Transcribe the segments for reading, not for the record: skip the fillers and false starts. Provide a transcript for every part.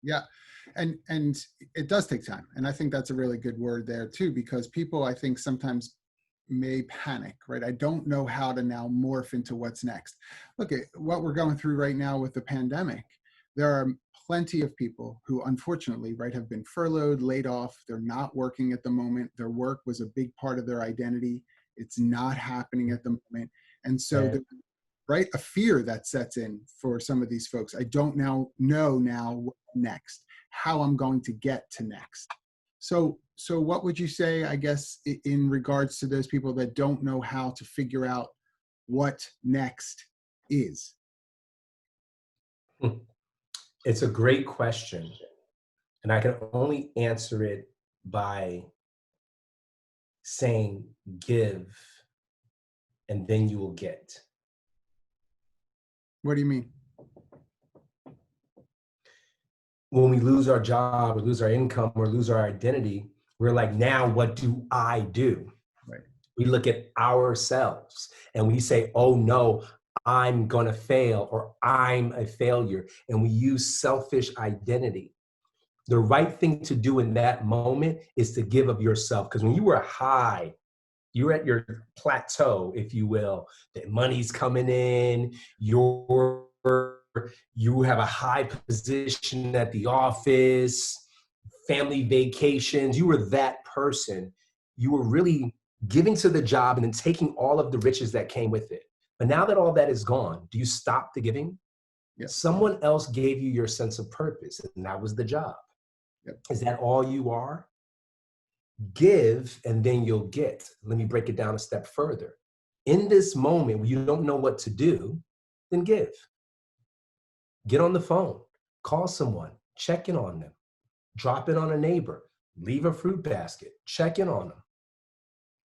Yeah. And it does take time. And I think that's a really good word there too, because people, I think, sometimes may panic, right? I don't know how to now morph into what's next. Look at what we're going through right now with the pandemic. There are plenty of people who unfortunately, right, have been furloughed, laid off. They're not working at the moment. Their work was a big part of their identity. It's not happening at the moment. And so Right. the right, a fear that sets in for some of these folks. I don't now know now what next, how I'm going to get to next. So what would you say, I guess, in regards to those people that don't know how to figure out what next is? It's a great question. And I can only answer it by saying, give, and then you will get. What do you mean? When we lose our job or lose our income or lose our identity, we're like, now what do I do? Right. We look at ourselves and we say, oh no, I'm gonna fail or I'm a failure. And we use selfish identity. The right thing to do in that moment is to give of yourself. Because when you were high, you're at your plateau, if you will, that money's coming in, you have a high position at the office, family vacations, you were that person. You were really giving to the job and then taking all of the riches that came with it. But now that all that is gone, do you stop the giving? Yep. Someone else gave you your sense of purpose, and that was the job. Yep. Is that all you are? Give and then you'll get. Let me break it down a step further. In this moment, when you don't know what to do, then give. Get on the phone, call someone, check in on them, drop in on a neighbor, leave a fruit basket, check in on them.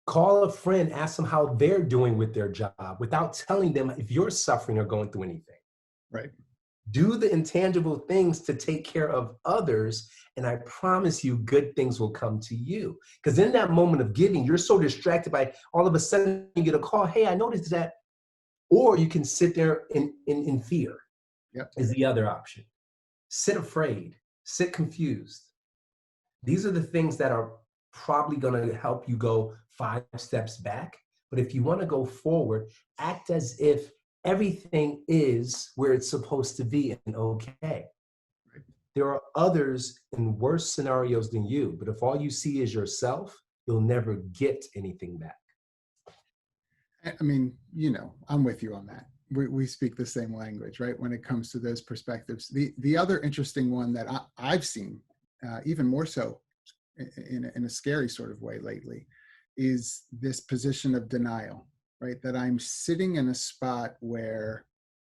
Call a friend, ask them how they're doing with their job without telling them if you're suffering or going through anything. Right. Do the intangible things to take care of others, and I promise you good things will come to you. Because in that moment of giving, you're so distracted by all of a sudden you get a call, hey, I noticed that. Or you can sit there in fear. Yep. Is the other option. Sit afraid, sit confused. These are the things that are probably going to help you go 5 steps back. But if you want to go forward, act as if everything is where it's supposed to be and okay. Right. There are others in worse scenarios than you, but if all you see is yourself, you'll never get anything back. I mean, I'm with you on that. We speak the same language, right? When it comes to those perspectives. The other interesting one that I've seen, even more so in a scary sort of way lately, is this position of denial, right? That I'm sitting in a spot where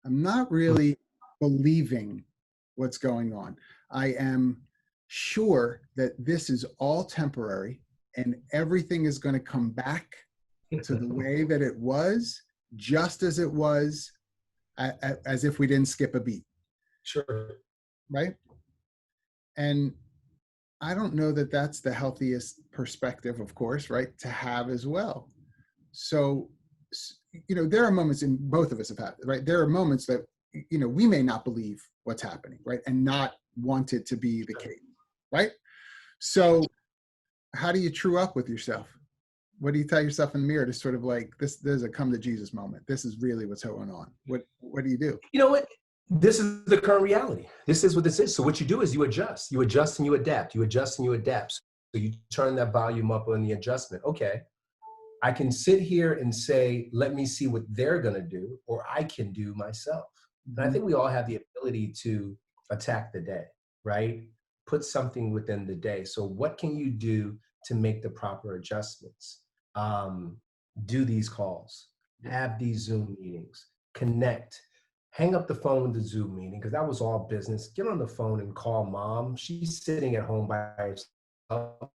I'm not really believing what's going on. I am sure that this is all temporary and everything is going to come back to the way that it was, just as it was, as if we didn't skip a beat. Sure. Right? And I don't know that that's the healthiest perspective, of course, right, to have as well. So, there are moments, in both of us have had, right? There are moments that, we may not believe what's happening, right? And not want it to be the case, right? So how do you true up with yourself? What do you tell yourself in the mirror to sort of like, there's a come to Jesus moment. This is really what's going on. What do you do? You know what? This is the current reality. This is what this is. So what you do is you adjust and you adapt, you adjust and you adapt. So you turn that volume up on the adjustment. Okay, I can sit here and say, let me see what they're going to do, or I can do myself. Mm-hmm. And I think we all have the ability to attack the day, right? Put something within the day. So what can you do to make the proper adjustments? Do these calls, have these Zoom meetings, connect, hang up the phone with the Zoom meeting, because that was all business. Get on the phone and call mom. She's sitting at home by herself.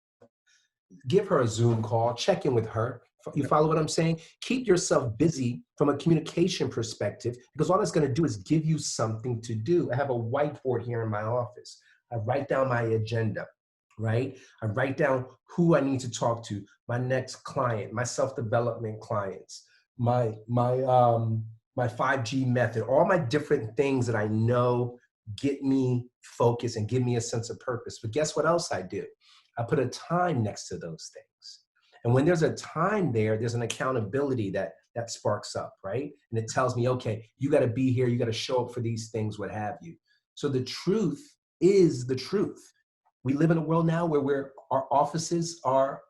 Give her a Zoom call, check in with her. You follow what I'm saying? Keep yourself busy from a communication perspective, because all it's going to do is give you something to do. I have a whiteboard here in my office. I write down my agenda, right? I write down who I need to talk to, my next client, my self-development clients, my 5G method, all my different things that I know get me focused and give me a sense of purpose. But guess what else I do? I put a time next to those things. And when there's a time there, there's an accountability that sparks up, right? And it tells me, okay, you got to be here, you got to show up for these things, what have you. So the truth is the truth. We live in a world now where our offices are,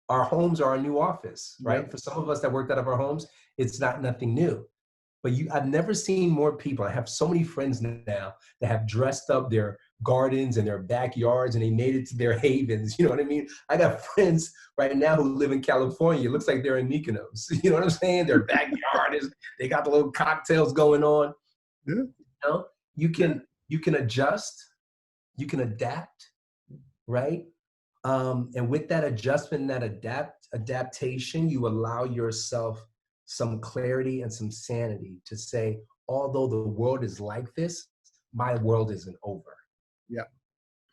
our homes are our new office, right? Yep. For some of us that worked out of our homes, it's not nothing new. But I've never seen more people. I have so many friends now that have dressed up their gardens and their backyards and they made it to their havens. You know what I mean? I got friends right now who live in California. It looks like they're in Mykonos. You know what I'm saying? Their backyard is, they got the little cocktails going on. Yeah. You know, Yeah. you can adjust, you can adapt, right? And with that adjustment and that adaptation, you allow yourself some clarity and some sanity to say, although the world is like this, my world isn't over. Yeah.